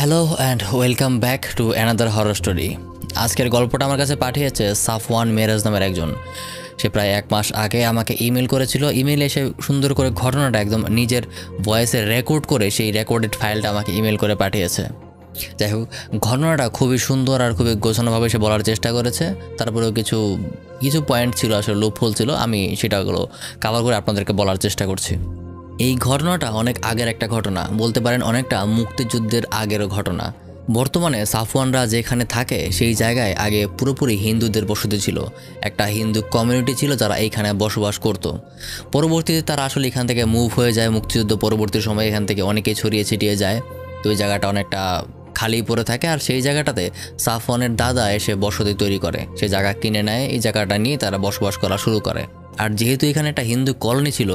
Hello and welcome back to another horror story. আজকের গল্পটা আমার কাছে পাঠিয়েছে সাফওয়ান মেরাজ নামের একজন। সে প্রায় 1 মাস আগে আমাকে ইমেল করেছিল। ইমেলে এসে সুন্দর করে ঘটনাটা একদম নিজের ভয়েসে রেকর্ড করে সেই রেকর্ডেড ফাইলটা আমাকে ইমেল করে পাঠিয়েছে। যাই হোক, ঘটনাটা খুবই সুন্দর আর খুবই গোছানোভাবে সে বলার চেষ্টা করেছে। তারপরেও কিছু কিছু পয়েন্ট ছিল, আসলে লুপহোল ছিল, আমি সেটাগুলো কাভার করে আপনাদেরকে বলার চেষ্টা করছি। এই ঘটনাটা অনেক আগের একটা ঘটনা, বলতে পারেন অনেকটা মুক্তিযুদ্ধের আগের ঘটনা। বর্তমানে সাফওয়ানরা যেখানে থাকে সেই জায়গায় আগে পুরোপুরি হিন্দুদের বসতি ছিল। একটা হিন্দু কমিউনিটি ছিল যারা এইখানে বসবাস করত। পরবর্তীতে তারা আসলে এখান থেকে মুভ হয়ে যায়। মুক্তিযুদ্ধ পরবর্তী সময়ে এখান থেকে অনেকেই ছড়িয়ে ছিটিয়ে যায়। তো এই জায়গাটা অনেকটা খালি পড়ে থাকে, আর সেই জায়গাটাতে সাফওয়ানের দাদা এসে বসতি তৈরি করে। সে জায়গা কিনে নেয়, এই জায়গাটা নিয়ে তারা বসবাস করা শুরু করে। আর যেহেতু এখানে একটা হিন্দু কলোনি ছিল,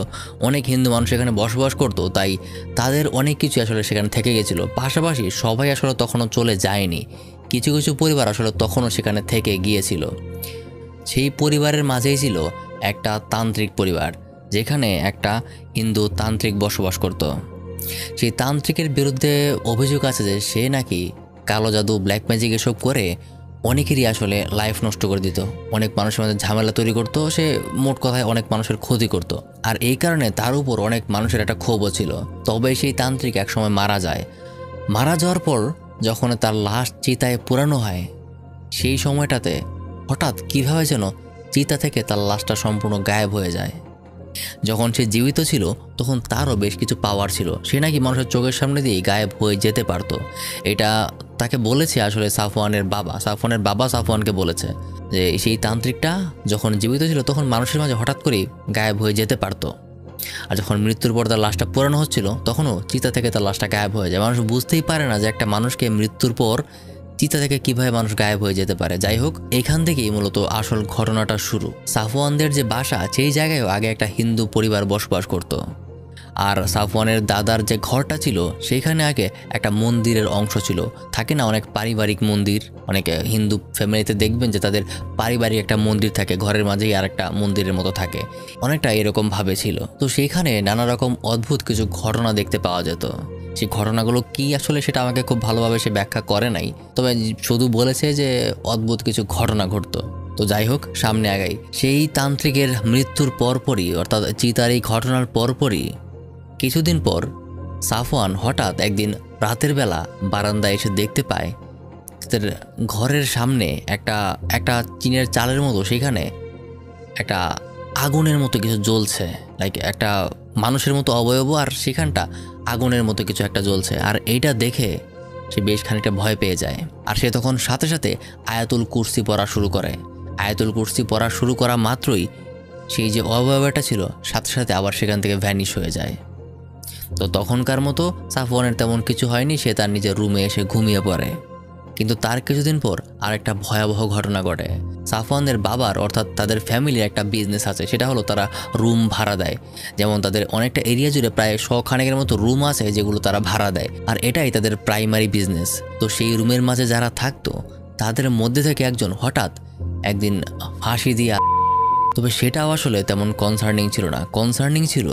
অনেক হিন্দু মানুষ এখানে বসবাস করতো, তাই তাদের অনেক কিছু আসলে সেখানে থেকে গেছিলো। পাশাপাশি সবাই আসলে তখনও চলে যায়নি, কিছু কিছু পরিবার আসলে তখনও সেখানে থেকে গিয়েছিল। সেই পরিবারের মাঝেই ছিল একটা তান্ত্রিক পরিবার, যেখানে একটা হিন্দু তান্ত্রিক বসবাস করত। সেই তান্ত্রিকের বিরুদ্ধে অভিযোগ আছে যে সে নাকি কালো জাদু, ব্ল্যাক ম্যাজিক এসব করে অনেকেরই আসলে লাইফ নষ্ট করে দিত, অনেক মানুষের মধ্যে ঝামেলা তৈরি করতো। সে মোট কথায় অনেক মানুষের ক্ষতি করত, আর এই কারণে তার উপর অনেক মানুষের একটা ক্ষোভও ছিল। তবে সেই তান্ত্রিক একসময় মারা যায়। মারা যাওয়ার পর যখন তার লাশ চিতায় পোড়ানো হয়, সেই সময়টাতে হঠাৎ কীভাবে যেন চিতা থেকে তার লাশটা সম্পূর্ণ গায়েব হয়ে যায়। যখন সে জীবিত ছিল তখন তারও বেশ কিছু পাওয়ার ছিল, সে নাকি মানুষের চোখের সামনে দিয়ে গায়েব হয়ে যেতে পারত। এটা তাকে বলেছে আসলে সাফওয়ানের বাবা। সাফওয়ানের বাবা সাফওয়ানকে বলেছে যে সেই তান্ত্রিকটা যখন জীবিত ছিল তখন মানুষের মাঝে হঠাৎ করেই গায়েব হয়ে যেতে পারত, আর যখন মৃত্যুর পর তার লাশটা পোড়ানো হচ্ছিল তখনও চিতা থেকে তার লাশটা গায়েব হয়ে যায়। মানুষ বুঝতেই পারে না যে একটা মানুষকে মৃত্যুর পর চিতা থেকে কিভাবে মানুষ গায়েব হয়ে যেতে পারে। যাই হোক, এখান থেকেই মূলত আসল ঘটনাটা শুরু। সাফওয়ানদের যে বাসা, সেই জায়গায়ও আগে একটা হিন্দু পরিবার বসবাস করত। আর সাফওয়ানের দাদার যে ঘরটা ছিল সেইখানে আগে একটা মন্দিরের অংশ ছিল। থাকে না অনেক পারিবারিক মন্দির, অনেকে হিন্দু ফ্যামিলিতে দেখবেন যে তাদের পারিবারিক একটা মন্দির থাকে, ঘরের মাঝেই আর একটা মন্দিরের মতো থাকে, অনেকটা এরকম ভাবে ছিল। তো সেইখানে নানা রকম অদ্ভুত কিছু ঘটনা দেখতে পাওয়া যেত। সেই ঘটনাগুলো কি আসলে সেটা আমাকে খুব ভালোভাবে সে ব্যাখ্যা করে নাই, তবে শুধু বলেছে যে অদ্ভুত কিছু ঘটনা ঘটতো। তো যাই হোক, সামনে আগাই। সেই তান্ত্রিকের মৃত্যুর পরপরই, অর্থাৎ চিতার এই ঘটনার পরপরই কিছুদিন পর সাফওয়ান হঠাৎ একদিন রাতের বেলা বারান্দায় এসে দেখতে পায় তাদের ঘরের সামনে একটা চিনের চালের মতো সেখানে একটা আগুনের মতো কিছু জ্বলছে, লাইক একটা মানুষের মতো অবয়ব, আর সেখানটা আগুনের মতো কিছু একটা জ্বলছে। আর এইটা দেখে সে বেশ খানিকটা ভয় পেয়ে যায়, আর সে তখন সাথে সাথে আয়াতুল কুরসি পড়া শুরু করে। আয়াতুল কুরসি পড়া শুরু করা মাত্রই সেই যে অবয়বটা ছিল সাথে সাথে আবার সেখান থেকে ভ্যানিশ হয়ে যায়। তো তখনকার মতো সাফওয়ানের তেমন কিছু হয়নি, সে তার নিজের রুমে এসে ঘুমিয়ে পড়ে। কিন্তু তার কিছুদিন পর আরেকটা ভয়াবহ ঘটনা ঘটে। সাফওয়ানদের বাবার, অর্থাৎ তাদের ফ্যামিলির একটা বিজনেস আছে, সেটা হলো তারা রুম ভাড়া দেয়। যেমন তাদের অনেকটা এরিয়া জুড়ে প্রায় 100 খানেকের মতো রুম আছে যেগুলো তারা ভাড়া দেয়, আর এটাই তাদের প্রাইমারি বিজনেস। তো সেই রুমের মাঝে যারা থাকতো তাদের মধ্যে থেকে একজন হঠাৎ একদিন ফাঁসি দিয়ে, তবে সেটাও আসলে তেমন কনসার্নিং ছিল না। কনসার্নিং ছিল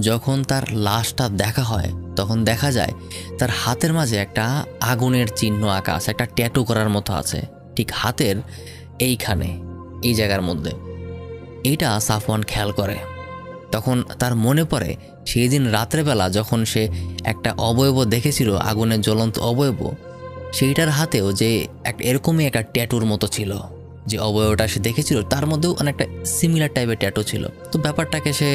যখন তার লাশটা দেখা হয়, তখন দেখা যায় তার হাতের মাঝে একটা আগুনের চিহ্ন আঁকা আছে, একটা ট্যাটু করার মতো আছে ঠিক হাতের এইখানে, এই জায়গার মধ্যে। এইটা সাফওয়ান খেয়াল করে। তখন তার মনে পড়ে সেই দিন রাত্রেবেলা যখন সে একটা অবয়ব দেখেছিল, আগুনের জ্বলন্ত অবয়ব, সেইটার হাতেও যে এরকমই একটা ট্যাটুর মতো ছিল। যে অবয়বটা সে দেখেছিল তার মধ্যেও অনেকটা সিমিলার টাইপের ট্যাটু ছিল। তো ব্যাপারটাকে সে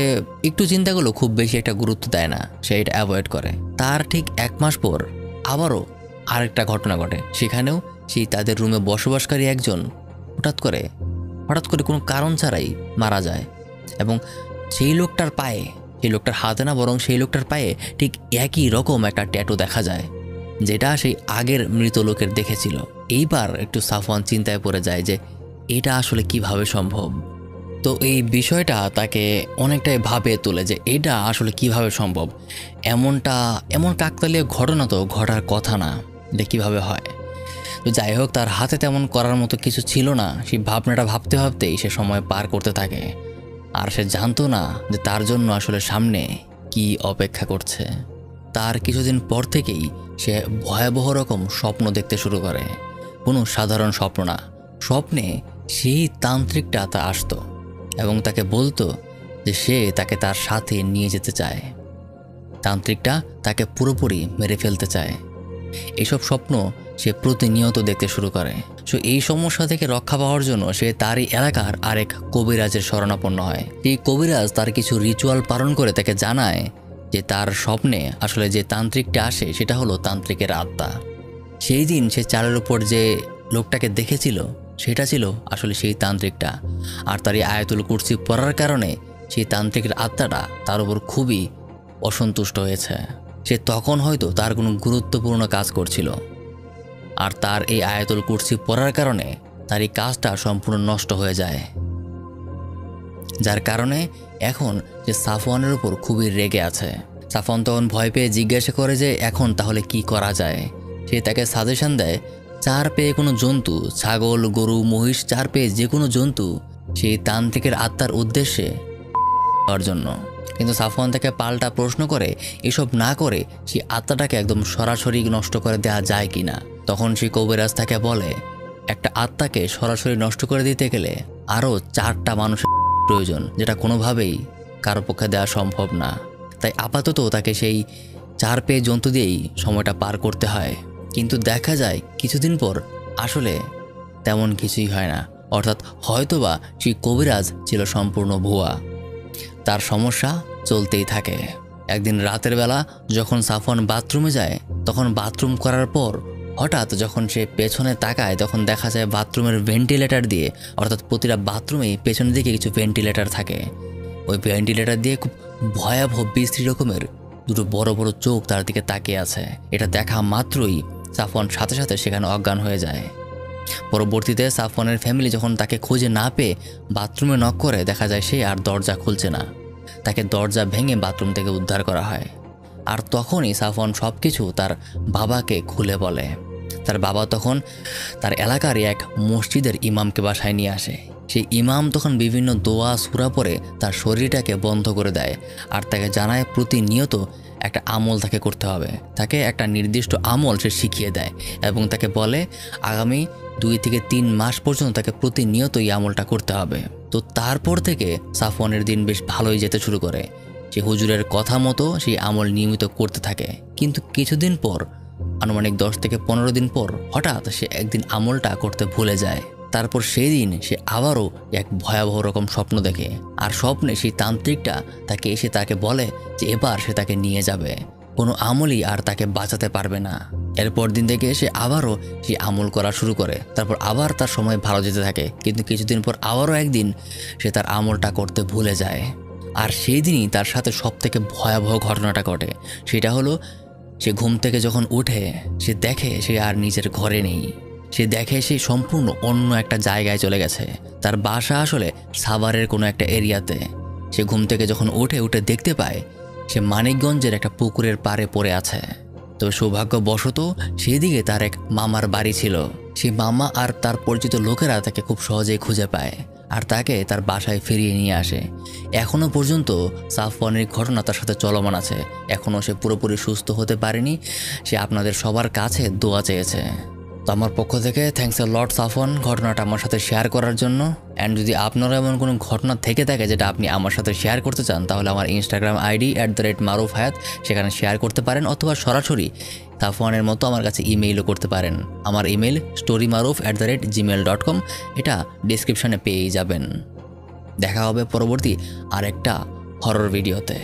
একটু চিন্তা করলেও খুব বেশি একটা গুরুত্ব দেয় না, সে এটা অ্যাভয়েড করে। তার ঠিক 1 মাস পর আবারও আরেকটা ঘটনা ঘটে। সেখানেও সেই তাদের রুমে বসবাসকারী একজন হঠাৎ করে কোনো কারণ ছাড়াই মারা যায়, এবং সেই লোকটার পায়ে, সেই লোকটার হাতে না বরং সেই লোকটার পায়ে ঠিক একই রকম একটা ট্যাটু দেখা যায়, যেটা সেই আগের মৃত লোকের দেখেছিল। এইবার একটু সাফওয়ান চিন্তায় পড়ে যায় যে এটা আসলে কিভাবে সম্ভব। তো এই বিষয়টা তাকে অনেকটাই ভাবে তোলে যে এটা আসলে কিভাবে সম্ভব। এমন কাকতালীয় ঘটনা তো ঘটার কথা না, এটা কীভাবে হয়। তো যাই হোক, তার হাতে তেমন করার মতো কিছু ছিল না। সেই ভাবনাটা ভাবতে ভাবতেই সে সময় পার করতে থাকে, আর সে জানতো না যে তার জন্য আসলে সামনে কি অপেক্ষা করছে। তার কিছুদিন পর থেকেই সে ভয়াবহ রকম স্বপ্ন দেখতে শুরু করে। কোনো সাধারণ স্বপ্ন না, স্বপ্নে সেই তান্ত্রিকটা তা আসতো এবং তাকে বলতো যে সে তাকে তার সাথে নিয়ে যেতে চায়। তান্ত্রিকটা তাকে পুরোপুরি মেরে ফেলতে চায়। এইসব স্বপ্ন সে প্রতিনিয়ত দেখতে শুরু করে। সো এই সমস্যা থেকে রক্ষা পাওয়ার জন্য সে তারই এলাকার আরেক কবিরাজের শরণাপন্ন হয়। এই কবিরাজ তার কিছু রিচুয়াল পালন করে তাকে জানায় যে তার স্বপ্নে আসলে যে তান্ত্রিকটা আসে সেটা হলো তান্ত্রিকের আত্মা। সেই দিন সে চালের উপর যে লোকটাকে দেখেছিল সেটা ছিল আসলে সেই তান্ত্রিকটা। আর তার এই আয়াতুল কুরসি পড়ার কারণে সেই তান্ত্রিকের আত্মাটা তার উপর খুবই অসন্তুষ্ট হয়েছে। সে তখন হয়তো তার কোনো গুরুত্বপূর্ণ কাজ করছিল, আর তার এই আয়াতুল কুরসি পড়ার কারণে তার এই কাজটা সম্পূর্ণ নষ্ট হয়ে যায়। যার কারণে এখন যে সাফওয়ানের উপর খুবই রেগে আছে। সাফওয়ান তখন ভয় পেয়ে জিজ্ঞাসা করে যে এখন তাহলে কি করা যায়। সে তাকে সাজেশন দেয় চার পেয়ে কোনো জন্তু, ছাগল, গরু, মহিষ, চার পেয়ে যে কোনো জন্তু সেই তান্ত্রিকের আত্মার উদ্দেশ্যে দেওয়ার জন্য। কিন্তু সাফওয়ান তাকে পাল্টা প্রশ্ন করে এসব না করে সেই আত্মাটাকে একদম সরাসরি নষ্ট করে দেওয়া যায় কি না। তখন সেই কবিরাজ তাকে বলে একটা আত্মাকে সরাসরি নষ্ট করে দিতে গেলে আরও 4টা মানুষের প্রয়োজন, যেটা কোনোভাবেই কারো পক্ষে দেওয়া সম্ভব না। তাই আপাতত তাকে সেই 4 পেয়ে জন্তু দিয়েই সময়টা পার করতে হয়। কিন্তু দেখা যায় কিছুদিন পর আসলে তেমন কিছুই হয় না, অর্থাৎ হয়তোবা সেই কবিরাজ ছিল সম্পূর্ণ ভুয়া। তার সমস্যা চলতেই থাকে। একদিন রাতের বেলা যখন সাফওয়ান বাথরুমে যায়, তখন বাথরুম করার পর হঠাৎ যখন সে পেছনে তাকায় তখন দেখা যায় বাথরুমের ভেন্টিলেটর দিয়ে, অর্থাৎ প্রতিটা বাথরুমেই পেছনের দিকে কিছু ভেন্টিলেটর থাকে। ওই ভেন্টিলেটর দিয়ে খুব ভয়াবহ বিশ্রী রকমের দুটো বড় বড় চোখ তার দিকে তাকিয়ে আছে। এটা দেখা মাত্রই সাফওয়ান সাথে সাথে সেখানে অজ্ঞান হয়ে যায়। পরবর্তীতে সাফওয়ানের ফ্যামিলি যখন তাকে খুঁজে না পেয়ে বাথরুমে নক করে, দেখা যায় সে আর দরজা খুলছে না। তাকে দরজা ভেঙে বাথরুম থেকে উদ্ধার করা হয়। আর তখনই সাফওয়ান সব কিছু তার বাবাকে খুলে বলে। তার বাবা তখন তার এলাকারই এক মসজিদের ইমামকে বাসায় নিয়ে আসে। সেই ইমাম তখন বিভিন্ন দোয়া সূরা পড়ে তার শরীরটাকে বন্ধ করে দেয়, আর তাকে জানায় প্রতিনিয়ত একটা আমল তাকে করতে হবে। তাকে একটা নির্দিষ্ট আমল সে শিখিয়ে দেয় এবং তাকে বলে আগামী 2 থেকে 3 মাস পর্যন্ত তাকে প্রতিনিয়ত এই আমলটা করতে হবে। তো তারপর থেকে সাফওয়ানের দিন বেশ ভালোই যেতে শুরু করে। সে হুজুরের কথা মতো সেই আমল নিয়মিত করতে থাকে। কিন্তু কিছুদিন পর, আনুমানিক 10 থেকে 15 দিন পর, হঠাৎ সে একদিন আমলটা করতে ভুলে যায়। তারপর সেই দিন সে আবারও এক ভয়াবহ রকম স্বপ্ন দেখে। আর স্বপ্নে সেই তান্ত্রিকটা তাকে এসে তাকে বলে যে এবার সে তাকে নিয়ে যাবে, কোনো আমলই আর তাকে বাঁচাতে পারবে না। এরপর দিন থেকে সে আবারও সেই আমল করা শুরু করে। তারপর আবার তার সময় ভালো যেতে থাকে। কিন্তু কিছুদিন পর আবারও একদিন সে তার আমলটা করতে ভুলে যায়। আর সেই দিনই তার সাথে সবথেকে ভয়াবহ ঘটনাটা ঘটে। সেটা হলো সে ঘুম থেকে যখন উঠে সে দেখে সে আর নিজের ঘরে নেই। সে দেখে সে সম্পূর্ণ অন্য একটা জায়গায় চলে গেছে। তার বাসা আসলে সাভারের কোনো একটা এরিয়াতে। সে ঘুম থেকে যখন উঠে দেখতে পায় সে মানিকগঞ্জের একটা পুকুরের পাড়ে পড়ে আছে। তবে সৌভাগ্যবশত সেদিকে তার এক মামার বাড়ি ছিল। সেই মামা আর তার পরিচিত লোকেরা তাকে খুব সহজেই খুঁজে পায় আর তাকে তার বাসায় ফিরিয়ে নিয়ে আসে। এখনও পর্যন্ত সাফওয়ানের ঘটনা তার সাথে চলমান আছে। এখনও সে পুরোপুরি সুস্থ হতে পারেনি। সে আপনাদের সবার কাছে দোয়া চেয়েছে। তো আমার পক্ষ থেকে থ্যাঙ্কস আ লট সাফওয়ান ঘটনাটা আমার সাথে শেয়ার করার জন্য। অ্যান্ড যদি আপনারা এমন কোনো ঘটনা থেকে থাকে যেটা আপনি আমার সাথে শেয়ার করতে চান, তাহলে আমার ইনস্টাগ্রাম আইডি @মারুফ হায়াত সেখানে শেয়ার করতে পারেন, অথবা সরাসরি সাফওয়ানের মতো আমার কাছে ইমেইলও করতে পারেন। আমার ইমেল storymaruf@gmail.com, এটা ডিসক্রিপশানে পেয়েই যাবেন। দেখা হবে পরবর্তী আরেকটা হরর ভিডিওতে।